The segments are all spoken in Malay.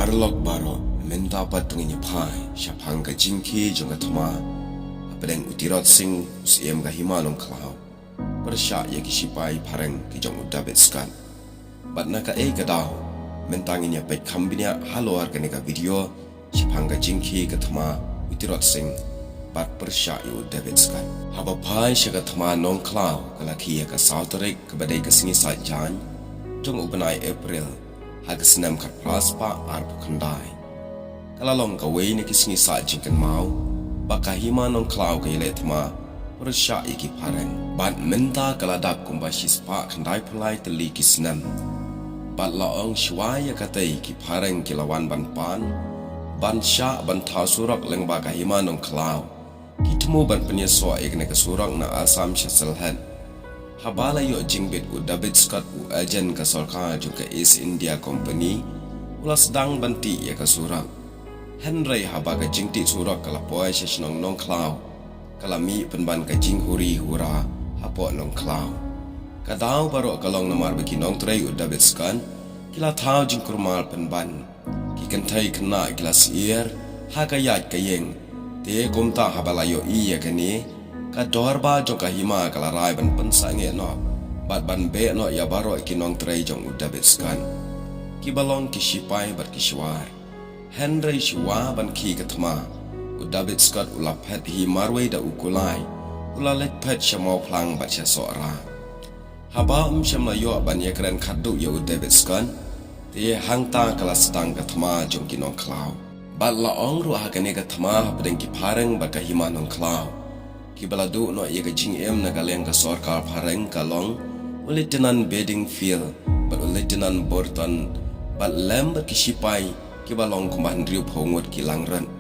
barlok baro menta patunginya pai syapang ka jingki jong ka thama apedeng utirot sing usiem ka himalong klau persya ye kisipai pareng ki jong udabet skan batna ka ka daw mentanginya pet kambinya halor ka neka video syapang ka jingki ka thama utirot sing bat persya ye udabet skan haba pai sya ka thama nong klau kala ki ka sauterik ka badai ka singi sa jan jong ubenai April hagasnam kat praspa arpu kandai kalalong kawai ni kisingi sa jingkan mau baka hima nong klau ka ile thama persya iki pareng bat menta kaladak kumbashi spa kandai pulai teli kisnam bat laong shwaya katai ki pareng kilawan ban pan ban sya ban tha surak leng baka hima nong klau kitmu ban penyeso ikne ka surak na asam syaselhan habala yo jingbet u David Scott u agent ka sarkar juga East India Company ulas dang banti ya ka surak Henry haba ka jingti surak kala poy sesnong nong klau kala mi penban ka jinghuri hura hapo nong klau kadau baro kalong namar beki nong trei u David Scott kila thau jingkurmal penban ki kantai kena gilas ier ha ka yat ka yeng te komta habala yo iya kani ka dorba jong ka hima kala rai ban pensange no bat ban be no ya baro ikinong trei jong udabet skan ki balong ki sipai bat ki shwar Henry shwa ban ki ka thma udabet skat ula phet hi marwei da ukulai ula let phet shamo phlang bat sha so ra haba shama yo ban ye kran khaddu ya udabet skan te hangta kala stang ka thma jong ki nong klau bat la ong ru ha ka ne ka thma badeng ki phareng bat ka hima nong klau ki baladu no ye ka jing em na galeng ka sarkar phareng kalong Lieutenant Bedingfield but Lieutenant Burton but lembat ki sipai ki balong kumban riu phongot ki langran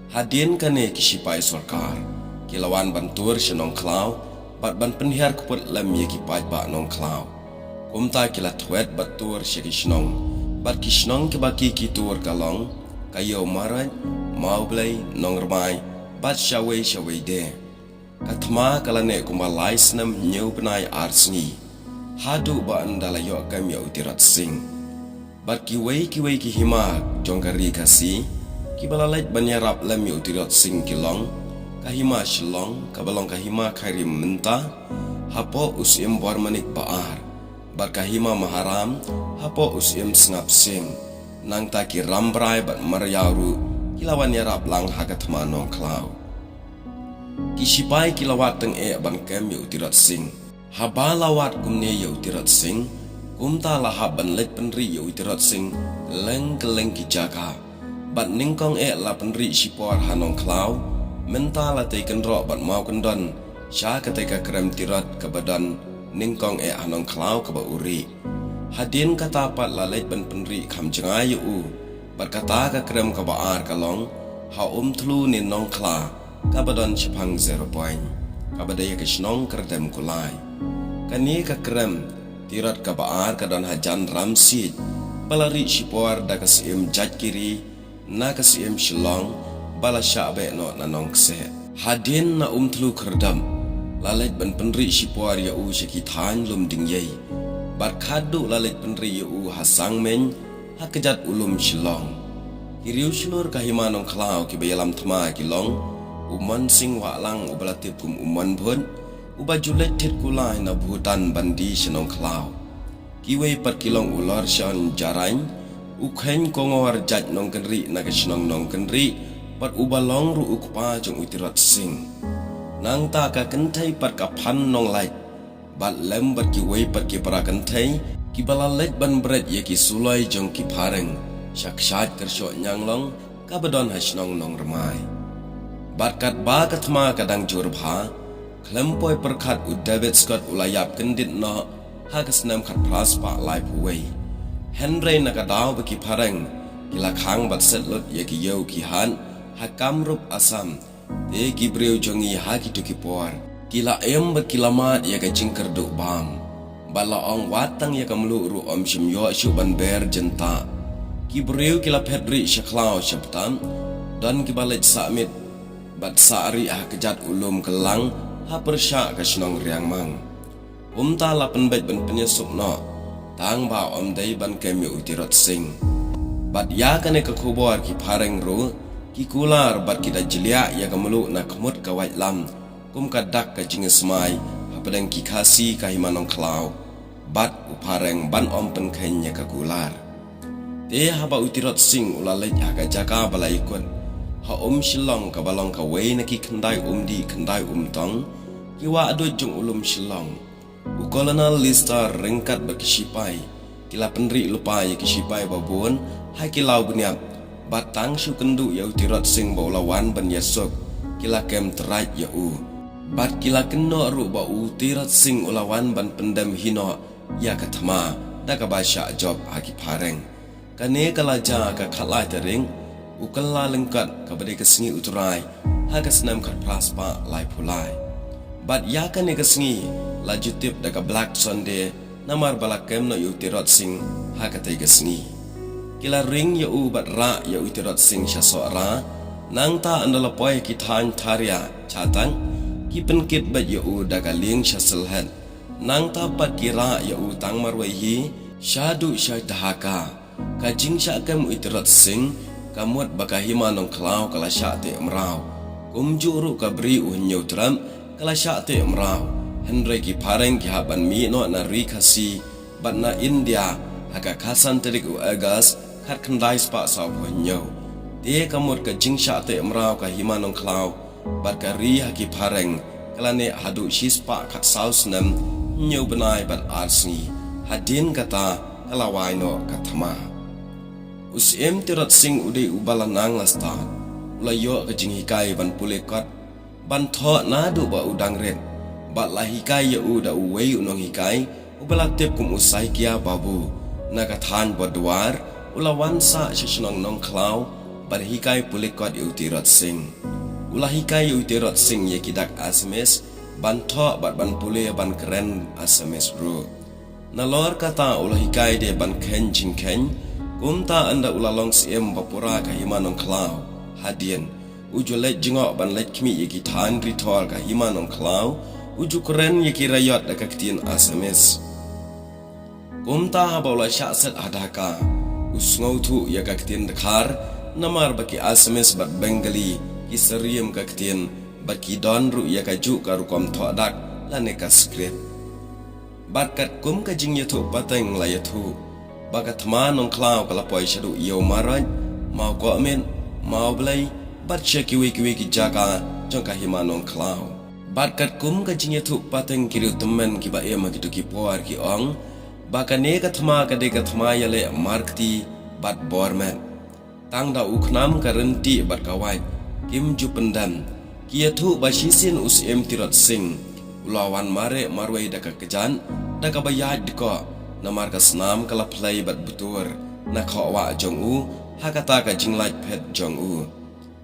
hadien kane ki sipai sarkar ki lawan bantur senong klau bat ban penhiar kuput lem ye ki paj ba nong klau kumta ki la thwet batur she ki snong bat ki snong ki baki ki tur kalong kayo marai maublei nong rmai bat shawe de kathma kalane kumalai snam nyeu benai arsni hadu ba andala yo kam yo tirat sing bat ki wei ki hima jongkari kasi ki balalait banyarap lam yo tirat sing kilong kahima shilong kabalong kahima khairi menta hapo usim bormanik baar bat kahima maharam hapo usim sngap sing nang ta ki rambrai bat maryaru kilawan yarap lang hakathma nong klau kisipai kilawat teng ban kem yo tirat sing haba lawat kumne yo tirat sing kumta lahab ban let penri yo tirat sing leng keleng ki jaga bat ningkong la penri sipor hanong klau menta la te kendro bat mau kendon sya ketika krem tirat ke badan ningkong hanong klau ke ba uri hadin kata pat la let ban penri kham jengai yo bat kata ka krem ke ba ar kalong ha tlu ni nong kla kabadon chapang 0 point kabadaya ke snong kerdem kulai kani ka krem tirat ka baar kadon hajan ramsid balari sipor da kasim jaj kiri na kasim shilong bala syabe no nanong kse hadin na tlu kerdam lalet ban penri sipor ya u shiki than lum ding yei bar khadu lalet penri ya u hasang men hakejat ulum shilong kiriu shilur kahimanong klau ki bayalam thma kilong uman sing wa lang ubalatip kum uman pun ubajulet tit kulai na Bhutan bandi senong klau kiwei pat kilong ular shan jarain ukhen kongor jaj nong kenri na kesnong nong kenri pat ubalong ru ukpa jong utirat sing nang ta ka kentai pat ka phan nong lai bat lem bat kiwei pat ki para kentai ki balalet ban bret ye ki sulai jong ki phareng shakshat kersho nyanglong ka badon hasnong nong remai Barkat ba kathma kadang jurbha klempoi perkhat u David Scott ulayap kendit no hagasnam khat praspa life away Henry nakadaw baki pareng kila khang bat setlot ye ki yo ki han hakam rup asam te gibreu jongi haki tuki por kila em bat kilamat ye ka jingker du bam bala ong watang ye kamlu ru om shim yo shu ban ber jenta gibreu kila pedri shaklau shaptam dan kibalet samit bat sari kejat ulum kelang ha persya ka snong riang mang umta la penbet ban penyesuk no tang ba om dai ban kemi utirat sing Bat ya kane ka khobor ki phareng ro ki kular bat kita jelia ya kamulu na khamut ka wait lam kum ka dak ka jing smai hapadang ki khasi ka himanong klau bat upareng ban om pen khenya ka kular te haba utirot sing ulalej ka jaka balai kun ha shilong ka balong ka wei na ki khandai di khandai tong ki wa ado jung ulum shilong u kolonel lista ringkat ba kisipai kila penri lupa ya kisipai babun hai kilau buniap batang shu kendu ya utirot sing ba lawan ban yasuk kila kem terai ya bat kila kenno ru ba utirot sing ulawan ban pendam hino ya kathama da ka basha job aki phareng kane kalaja ka khalai tering ukalla lengkat ka bade ka sngi uturai ha ka snam khat praspa lai phulai bat ya kane ka sngi la jutip da ka black sunday namar balakem no utirot sing ha ka tai ka sngi kila ring ya bat ra ya utirot sing sha so ra nang ta andala poy ki than tharia chatang ki penkit bat ya da ka ling sha selhan nang ta pat kira ya tang marwai hi shadu shadhaka ka jing sha kam utirot sing kamut baka himanong klau kala sha te amrau kumjuru ka bri nyutram kala sha te amrau henry ki pareng ki haban mi no na rikasi bat na india haka khasan terik agas khat khandai spa sa phonyo te kamut ka jing sha te amrau ka himanong klau bat ka ri haki pareng kala ne hadu shispa khat saus nam nyau benai bat arsni hadin kata kalawai no kathama usem tirat sing ude ubalanang lastan ulayo ka jing hikai ban pulekot ban tho na du ba udang ret bat la hikai ya uda uwei unong hikai ubalatip kum usai kia babu nakathan bodwar ulawan sa shishnong nong klau bat hikai pulekot yu tirat sing ulah hikai yu tirat sing ye kidak asmes ban tho bat ban pule ban keren asmes ru nalor kata ulah hikai de ban ken jing ken kumta anda ulalong siem bapura ka himanong klau hadien uju let jingok ban let kimi ye kitan ritol ka himanong klau uju keren ye kirayot da kaktin asmes kumta habola syasat adaka usngau tu ye kaktin dakar namar baki asmes bat bengali kisariem kaktin baki don ru ya kaju karu kom thodak lane ka script bakat kum ka jing yatu pateng la yatu bakat manong klau kala poi shadu yo maraj mau ko amen mau blai bat cheki wiki ki jaka jong ka himanong klau bakat kum ka jing yatu pateng kiru temen ki ba ema gitu ki por ki ong bakane ka thma ka de ka thma yale markti bat borman tang da uknam ka renti bat kawai kim ju pendan kia thu bashisin usem tirat sing ulawan mare marwai da ka kejan da ka bayaj diko namar ka snam kala play bat butur na khawa jong u hakata ka jinglaj phet jong u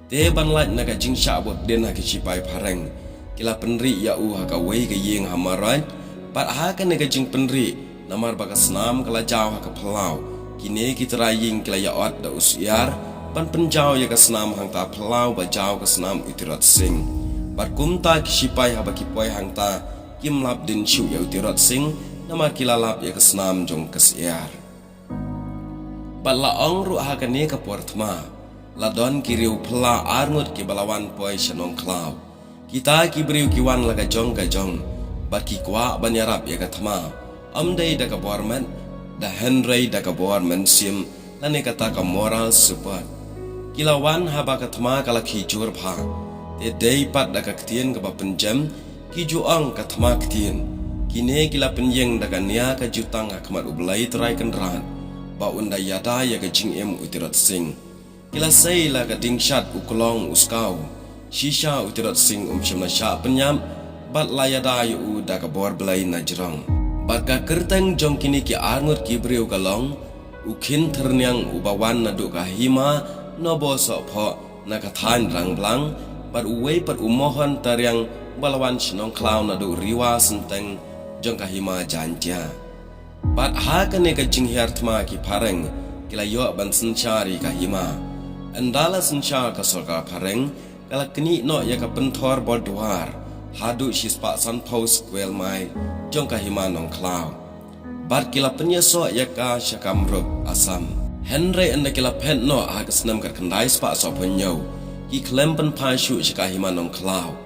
te ban laj na ka jing sha bot den ha ki chipai phareng kila penri ya u ha ka wei ka yeng hamaran pat ha ka ne ka jing penri namar ba ka snam kala jaw ha ka phalau kine ki traying kila ya ot da usyar pan penjau ya ka snam hang ta phalau ba jaw ka snam utirat sing bat kumta ki sipai ha ba ki poi hang ta kim lap din chu ya utirat sing namar kilalap ya ka snam jong kasyar bat la ong ru ha ka ne ka portma la don ki riu phla arngut ki balawan poi shanong klau kita ki briu ki wan la ka jong bat ki kwa banyarap ya ka thma amdei da ka borman da henry da ka borman sim lane kata ka moral support kilawan haba ka thma kala khi jur pha te dei pat da ka ktien ka ba penjam ki ju ang ka thma ktien kine kila penyeng da ka nia ka jutang akmat ublai trai kan ran ba unda yada ya ka jing em utirat sing kila sei la ka ding shat uklong uskau shisha utirat sing shimna sha penyam bat la yada yu da ka bor blai na jrong bat ka kerteng jong kini ki arngut ki briu ka long ukhin thernyang ubawan na du ka hima nobo so pho na ka than rang blang pat uwei pat umohon taryang balawan shnong klau na du riwa senteng jong ka hima jantia pat ha ka ne ka jing hiar thma ki phareng kila yo ban sanchari ka hima andala sanchar ka solka phareng kala kni no ya ka penthor bodwar hadu shispa san post kwel mai jong ka hima nong klau bat kila penyeso ya ka syakam rup asam Henry anda kila pen no hak senam kat kendai spa so penyau ki klem pen pashu chika himanong klau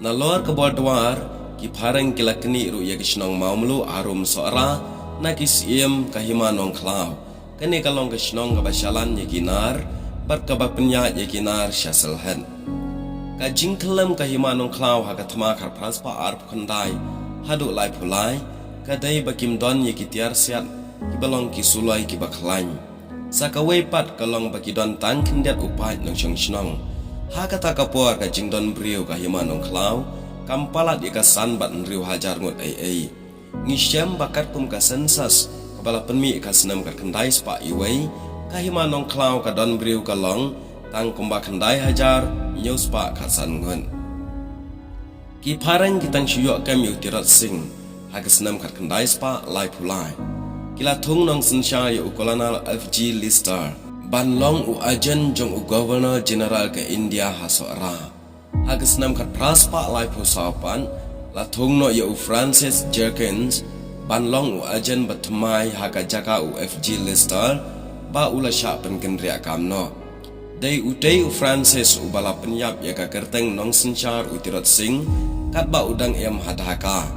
na lor ke bordwar ki pareng kila keni ru ya kisnong maumlu arum soara na ki siem ka himanong klau kene kalong kisnong ka basyalan ya kinar bar ka bapenya ya kinar syasel hen ka jing klem ka himanong klau hak thma khar praspa arp kendai hadu lai phulai ka dai bakim don ya kitiar siat ki balong ki sulai ki baklain sakawai pat kalong bagi don tan kindiat upai nong chong chnong ha kata kapor ka jingdon brio ka himanong klau kampalat ika san bat nriu hajar ngot ai ngisyam bakat kum ka sensas kabala penmi ka senam ka kendai spa iwei ka himanong klau ka don brio kalong tang kumba kendai hajar nyau spa ka san ngon ki parang kitang syuyok kam yu tirat sing ha ka senam ka kendai spa lai pulai kila thung nong sinsha ya ukolanal FG Lister ban long u ajen jong u governor general ke India hasora hagas nam kat praspa lai pusapan la thung no ya u Francis Jerkins ban long u ajen batmai haga jaka u FG Lister ba ula sha pen kendria kamno dei u Francis u bala penyap ya ka kerteng nong sinchar u tirat sing kat ba udang em hadhaka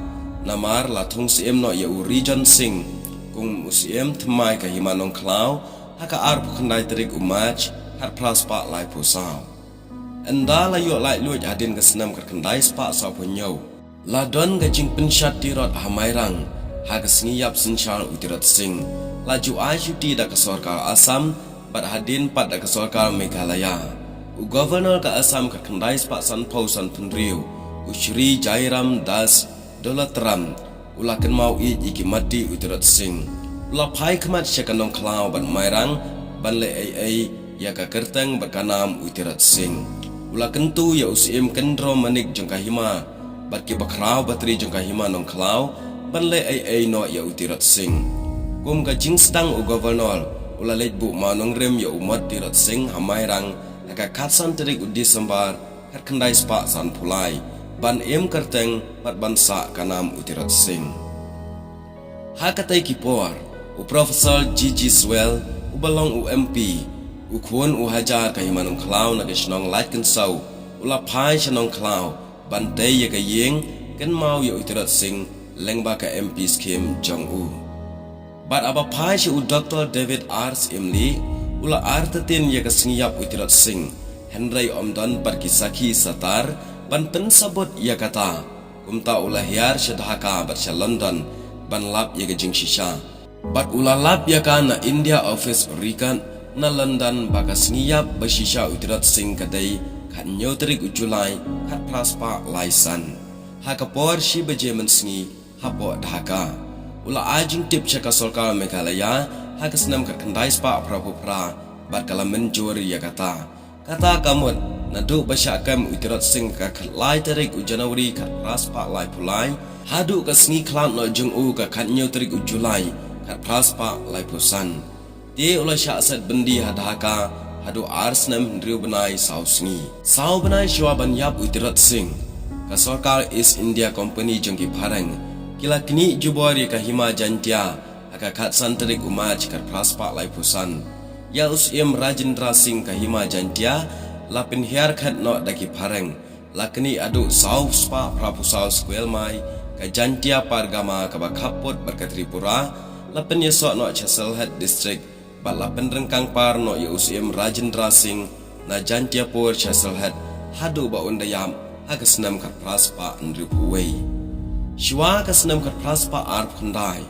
namar la thung sim no ya u region sing kung musiem thmai ka himanong klau haka arp khandai terik umach har praspa lai pusau enda la yo lai luj adin ka senam ka khandai spa sa phonyau la don ga jing penshat tirot hamairang haga sngiyap sinchal utirat sing la ju ajuti da ka sarkar Assam bat hadin pat da ka sarkar Meghalaya u governor ka Assam ka khandai spa san pausan punriu u Shri Jairam Das Dolatram ulakan mau iki mati utirat sing ula pai khamat syakanong klau ban mairang ban le ai ya ka kerteng berkanam utirat sing ulakan tu ya usim kendro manik jengka hima bat ki bakrau batri jengka hima nong klau ban le ai no ya utirat sing kum ka jingstang u governor ula lejbu manong rem ya umat tirat sing hamairang ka katsan terik u Disember har kendai spa san pulai ban em kerteng bat bansa kanam utirat sing hakatai kipor u Profesor G.G. Swell u balong u MP u khun u hajar ka himanong klau na kisnong light kan sau ula pai shanong klau ban dei ya ka yeng kan mau ya utirat sing lengba ka MP scheme jong u bat aba pai u Dr. David R. Imli ula artatin ya ka singiyap utirat sing Henry Omdon parkisaki satar ban pensabot ya kata kumta ulah hiar syadhaka barsha London ban lap ya gajing shisha bat ulah lap ya kana India office rikan na London baka sngiyap bashisha utirat sing kadai kan nyotrik ujulai kat praspa laisan hakapor shi bajemen sngi hapo dhaka ulah ajing tip chaka sarkar Meghalaya hakasnam kat kandai spa prapupra bat kala menjuri ya kata kamut nadu basyakam utirat sing ka khlai tarik u Januari kat praspa lai pulai hadu ka sngi klan no jung u ka khanyo tarik u Julai kat praspa lai pusan ti ula syak set bendi hadaka hadu arsnam ndriu benai sau sngi sau benai shwa ban yap utirat sing ka sarkar East India Company jengki parang kila kini jubori ka hima jantia aka khat san tarik umaj kat praspa lai pusan ya usim Rajendra Singh ka hima jantia lapin hiar khat no daki pareng lakni adu sau spa prapusau squel mai ka jantia pargama ka bakhapot berkatripura lapin yesok no Cheselhead district ba lapin rengkang par no ya usim Rajendra Singh na jantia pur Cheselhead hadu ba undayam hagasnam kat praspa ndripuwei shwa kasnam kat praspa arp khandai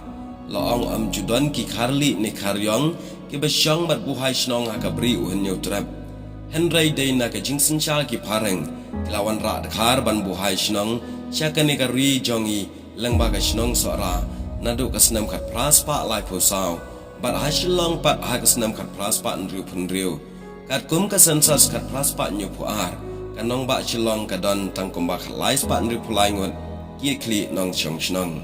laong am judon ki kharli ni kharyong ki basyang bat buhai snong hakabri uhenyo trap Henry Dana ka jingsin sha ki pareng lawan ra khar ban buhai snong syakani ka ri jongi lengba ka snong sora nadu kasnam kat praspa lai phosau bat hasilong pat hagasnam kat praspa ndriu phunriu kat kum ka sensas kat praspa nyu puar kanong ba chilong ka don tangkum ba khlai spa ndriu phulai ngot ki kli nong chong snong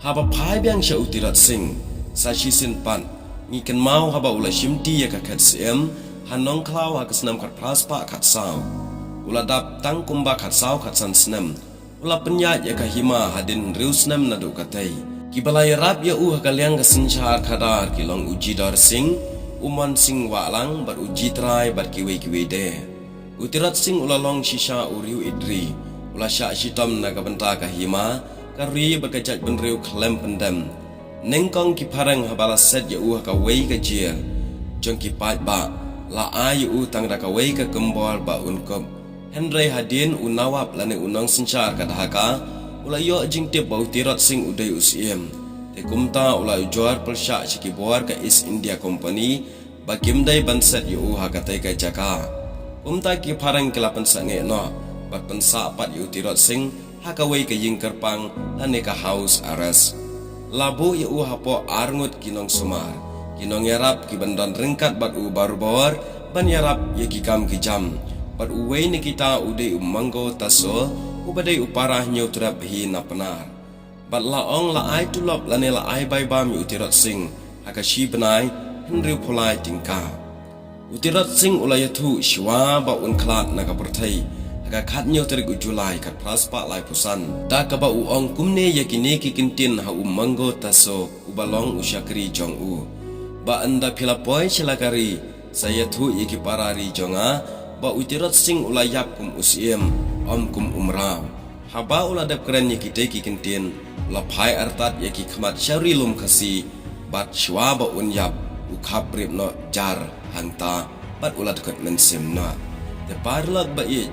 haba pai byang sha utirat sing sa chi sin pan ngi kan mau haba ula shimti ya ka khat sem hanong klau hakasnam kat praspa kat sau ula dap tang kumba kat sau kat san snam ula penyat ya ka hima hadin riusnam nadu katai ki balai rap ya u hakalyang ka sinchar khadar ki long uji dar sing uman sing walang bat uji trai bat kiwe de. Utirat sing ulalong shisha uriu idri, ula syak shitam naga benta kahima, kari berkajat benriu klem pendem. Nengkong ki parang habala set ya ka wei ka jia. Jong ki pat ba, la ayu tang da ka wei ka kembol ba unkop. Henry hadin unawap lane unang sencar ka dahaka, ula yo jing tip ba utirat sing udai usiem. Te kumta ula ujuar persyak ciki buar ke East India Company, ba kimdai banset yu ha ka tai ka jaka. Kumta ki parang kelapan sange no, bat pensa pat yu utirat sing ha ka wei ka ying kerpang lane ka house arrest. Labu yu hapo arngut kinong sumar, kinong yarap ki bandan ringkat bat u baru bawar, ban yarap ye ki kam ki jam. Bat uwei ni kita udai umanggo taso, ubadai uparah nyutrap hi na penar. Bat laong la ai tulop lane la ai bai bam utirat sing, haka shi benai henriu pulai tingka. Utirat sing ulayatu shwa ba unklat naga pertai, haka kat nyutrik ujulai kat praspa lai pusan. Da ka ba uong kumne yakini ki kintin ha umanggo taso, ubalong usyakri jong u. Ba anda pilapoi silakari, saya tu iki parari jonga, ba utirat sing ulayap kum usiem, om kum umrau. Haba uladap keren ye kita ki kintin, lapai artat ye ki khamat syari lum khasi, bat shwa ba unyap, ukhap rip no jar hangta, bat ulad kot mensim na. Te parlag ba it,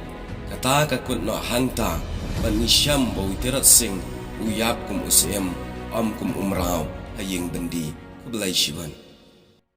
kata kakut no hangta, bat nisyam ba utirat sing, uyap kum usiem, om kum umrau, haying bendi, kebalai shiban.